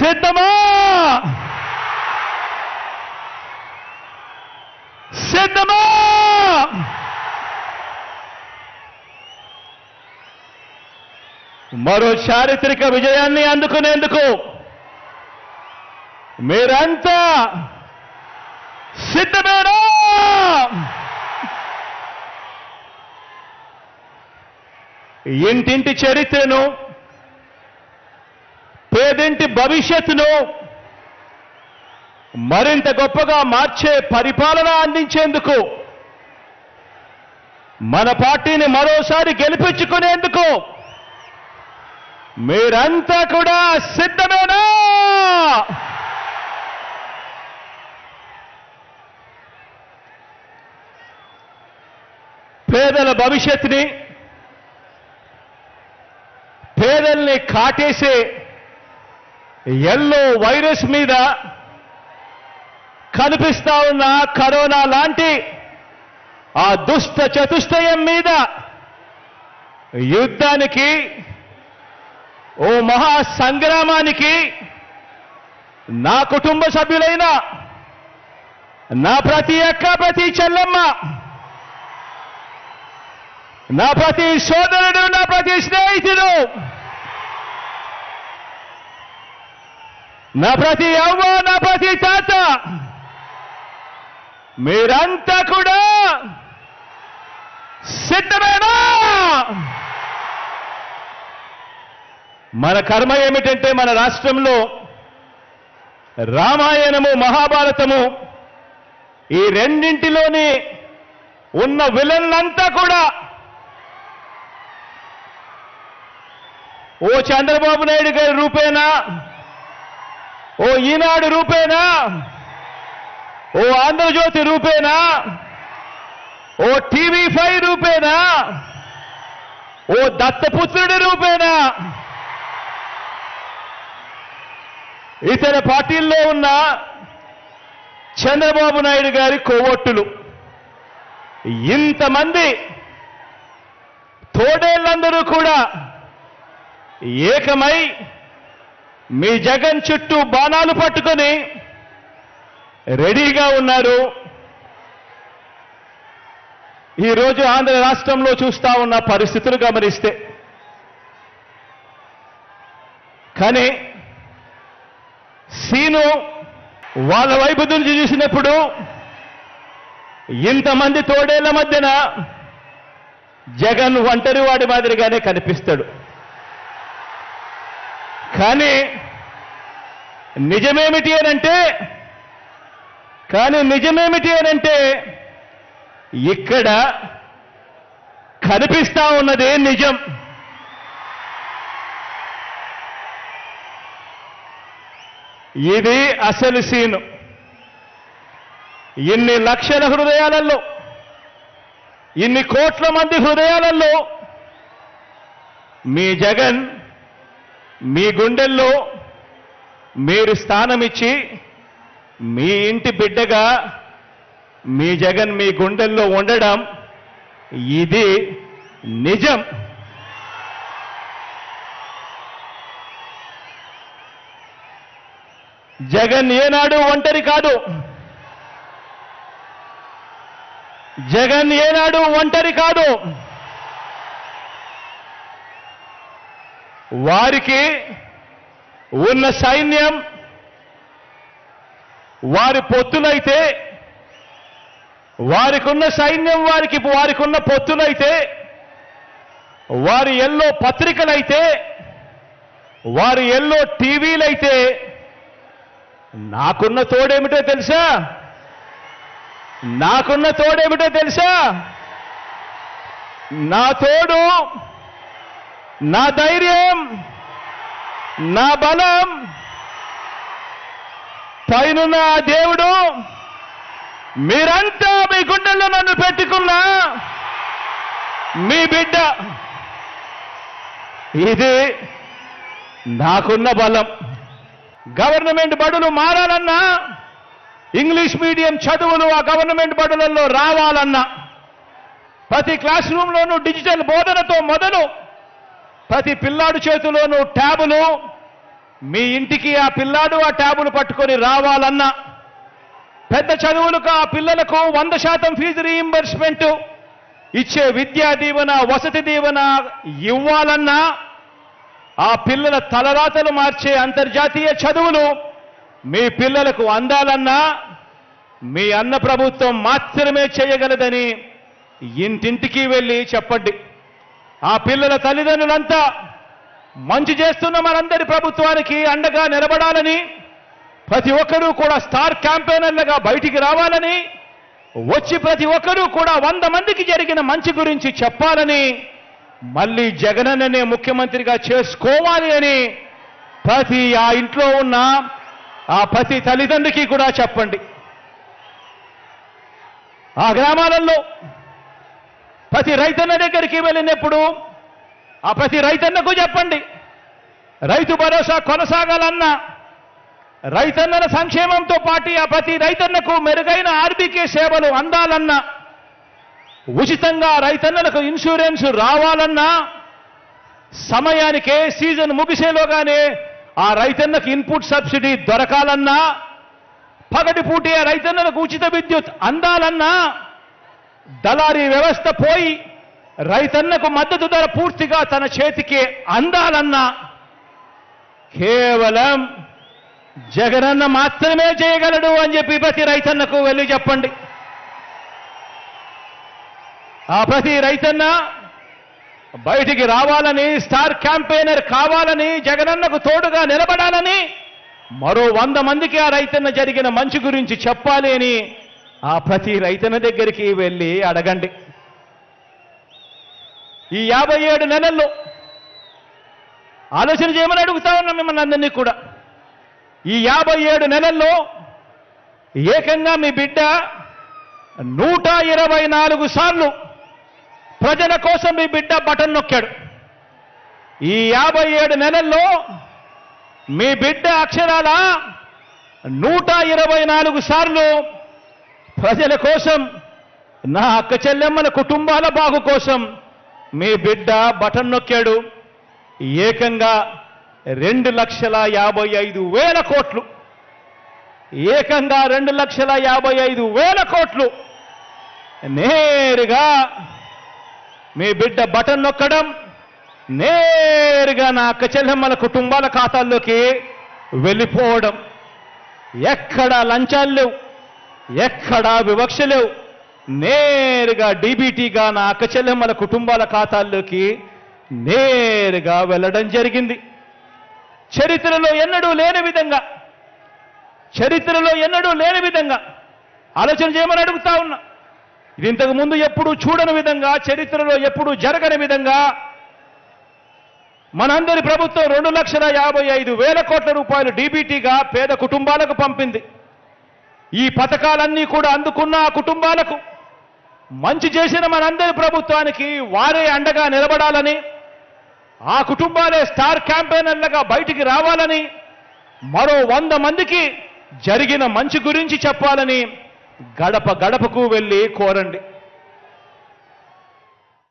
సిద్ధమా? సిద్ధమా? మరో చారిత్రక విజయాన్ని అందుకునేందుకు మీరంతా సిద్ధమేనా? ఇంటింటి చరిత్రను, పేదింటి భవిష్యత్తును మరింత గొప్పగా మార్చే పరిపాలన అందించేందుకు, మన పార్టీని మరోసారి గెలిపించుకునేందుకు మీరంతా కూడా సిద్ధమేనా? పేదల భవిష్యత్తుని, పేదల్ని కాటేసే ఎల్లో వైరస్ మీద కనిపిస్తా ఉన్న కరోనా లాంటి ఆ దుష్ట చతుష్టయం మీద యుద్ధానికి, ఓ మహా సంగ్రామానికి నా కుటుంబ సభ్యులైన నా ప్రతి అక్క, ప్రతి చెల్లెమ్మ, నా ప్రతి సోదరుడు, నా ప్రతి స్నేహితుడు, నా ప్రతి అవ్వ, నా ప్రతి తాత, మీరంతా కూడా సిద్ధమేనా? మన కర్మ ఏమిటంటే, మన రాష్ట్రంలో రామాయణము, మహాభారతము ఈ రెండింటిలోని ఉన్న విలన్లంతా కూడా ఓ చంద్రబాబు నాయుడు గారి రూపేనా, ఓ ఈనాడు రూపేనా, ఓ ఆంధ్రజ్యోతి రూపేనా, ఓ టీవీ5 రూపేనా, ఓ దత్తపుత్రుడి రూపేనా, ఇతర పార్టీల్లో ఉన్న చంద్రబాబు నాయుడు గారి కోవొట్టులు, ఇంతమంది తోడేళ్ళందరూ కూడా ఏకమై మీ జగన్ చుట్టూ బాణాలు పట్టుకొని రెడీగా ఉన్నారు. ఈరోజు ఆంధ్ర రాష్ట్రంలో చూస్తా ఉన్న పరిస్థితులు గమనిస్తే, కానీ సీను వాళ్ళ వైపు నుంచి చూసినప్పుడు ఇంతమంది తోడేళ్ల మధ్యన జగన్ ఒంటరి వాడి మాదిరిగానే కనిపిస్తాడు. కానీ నిజమేమిటి అనంటే ఇక్కడ కనిపిస్తా ఉన్నదే నిజం. ఇది అసలు సీను. ఇన్ని లక్షల హృదయాలలో, ఇన్ని కోట్ల మంది హృదయాలలో మీ జగన్ మీ గుండెల్లో మీరు స్థానమిచ్చి, మీ ఇంటి బిడ్డగా మీ జగన్ మీ గుండెల్లో ఉండడం ఇది నిజం. జగన్ ఏనాడు ఒంటరి కాదు. జగన్ ఏనాడు ఒంటరి కాదు. వారికి ఉన్న సైన్యం, వారి పొత్తులైతే, వారికున్న సైన్యం, వారికున్న పొత్తులైతే, వారి ఎల్లో పత్రికలైతే, వారి ఎల్లో టీవీలైతే, నాకున్న తోడేమిటో తెలుసా? నాకున్న తోడేమిటో తెలుసా? నా తోడు, నా ధైర్యం, నా బలం, పైనున్న ఆ దేవుడు, మీరంతా మీ గుండెల్లో నన్ను పెట్టుకున్న మీ బిడ్డ. ఇది నాకున్న బలం. గవర్నమెంట్ బడులు మారాలన్నా, ఇంగ్లీష్ మీడియం చదువులు ఆ గవర్నమెంట్ బడులలో రావాలన్నా, ప్రతి క్లాస్ రూమ్లోనూ డిజిటల్ బోధనతో మొదలు ప్రతి పిల్లాడు చేతిలోనూ ట్యాబులు, మీ ఇంటికి ఆ పిల్లాడు ఆ ట్యాబులు పట్టుకొని రావాలన్నా, పెద్ద చదువులకు ఆ పిల్లలకు 100% ఫీజు రీయింబర్స్మెంట్ ఇచ్చే విద్యా దీవెన, వసతి దీవెన ఇవ్వాలన్నా, ఆ పిల్లల తలరాతలు మార్చే అంతర్జాతీయ చదువులు మీ పిల్లలకు అందాలన్నా మీ అన్న ప్రభుత్వం మాత్రమే చేయగలదని ఇంటింటికి వెళ్ళి చెప్పండి. ఆ పిల్లల తల్లిదండ్రులంతా మంచి చేస్తున్న మనందరి ప్రభుత్వానికి అండగా నిలబడాలని, ప్రతి ఒక్కరూ కూడా స్టార్ క్యాంపెయినర్లుగా బయటికి రావాలని, వచ్చి ప్రతి ఒక్కరూ కూడా 100 మందికి జరిగిన మంచి గురించి చెప్పాలని, మళ్ళీ జగనన్ననే ముఖ్యమంత్రిగా చేసుకోవాలి అని ప్రతి ఆ ఇంట్లో ఉన్న ఆ ప్రతి తల్లిదండ్రికి కూడా చెప్పండి. ఆ గ్రామాలలో ప్రతి రైతన్న దగ్గరికి వెళ్ళినప్పుడు ఆ ప్రతి రైతన్నకు చెప్పండి, రైతు భరోసా కొనసాగాలన్నా, రైతన్నల సంక్షేమంతో పాటు ఆ ప్రతి రైతన్నకు మెరుగైన ఆర్బీకే సేవలు అందాలన్నా, ఉచితంగా రైతన్నలకు ఇన్సూరెన్స్ రావాలన్నా, సమయానికే సీజన్ ముగిసేలోగానే ఆ రైతన్నకు ఇన్పుట్ సబ్సిడీ దొరకాలన్నా, పగటిపూటే ఆ రైతన్నలకు ఉచిత విద్యుత్ అందాలన్నా, దళారీ వ్యవస్థ పోయి రైతన్నకు మద్దతు ధర పూర్తిగా తన చేతికి అందాలన్నా కేవలం జగనన్న మాత్రమే చేయగలడు అని చెప్పి ప్రతి రైతన్నకు వెళ్ళి చెప్పండి. ఆ ప్రతి రైతన్న బయటికి రావాలని, స్టార్ క్యాంపెయినర్ కావాలని, జగనన్నకు తోడుగా నిలబడాలని, మరో 100 మందికి ఆ రైతన్న జరిగిన మంచి గురించి చెప్పాలి అని ఆ ప్రతి రైతన్న దగ్గరికి వెళ్ళి అడగండి. ఈ 57 నెలల్లో ఆలోచన చేయమని అడుగుతా ఉన్నాం మిమ్మల్ని అందరినీ కూడా. ఈ 57 నెలల్లో ఏకంగా మీ బిడ్డ 124 సార్లు ప్రజల కోసం మీ బిడ్డ బటన్ నొక్కాడు. ఈ 57 నెలల్లో మీ బిడ్డ అక్షరాల 124 సార్లు ప్రజల కోసం, నా అక్క చెల్లెమ్మల కుటుంబాల బాగు కోసం మీ బిడ్డ బటన్ నొక్కాడు. ఏకంగా 2,55,000 కోట్లు, ఏకంగా 2,55,000 కోట్లు నేరుగా మీ బిడ్డ బటన్ నొక్కడం, నేరుగా నా అక్క చెల్లెమ్మల కుటుంబాల ఖాతాల్లోకి వెళ్ళిపోవడం. ఎక్కడా లంచాలు లేవు, ఎక్కడా వివక్ష లేవు, నేరుగా డీబీటీగా నా అక్క చెల్లెమ్మల కుటుంబాల ఖాతాల్లోకి నేరుగా వెళ్ళడం జరిగింది. చరిత్రలో ఎన్నడూ లేని విధంగా, చరిత్రలో ఎన్నడూ లేని విధంగా ఆలోచన చేయమని అడుగుతా ఉన్నా. ఇది ఇంతకు ముందు ఎప్పుడూ చూడని విధంగా, చరిత్రలో ఎప్పుడూ జరగని విధంగా మనందరి ప్రభుత్వం 2,55,000 కోట్ల రూపాయలు డీబీటీగా పేద కుటుంబాలకు పంపింది. ఈ పథకాలన్నీ కూడా అందుకున్న ఆ కుటుంబాలకు మంచి చేసిన మనందరి ప్రభుత్వానికి వారే అండగా నిలబడాలని, ఆ కుటుంబాలే స్టార్ క్యాంపెయినర్లుగా బయటికి రావాలని, మరో 100 మందికి జరిగిన మంచి గురించి చెప్పాలని గడప గడపకు వెళ్ళి కోరండి.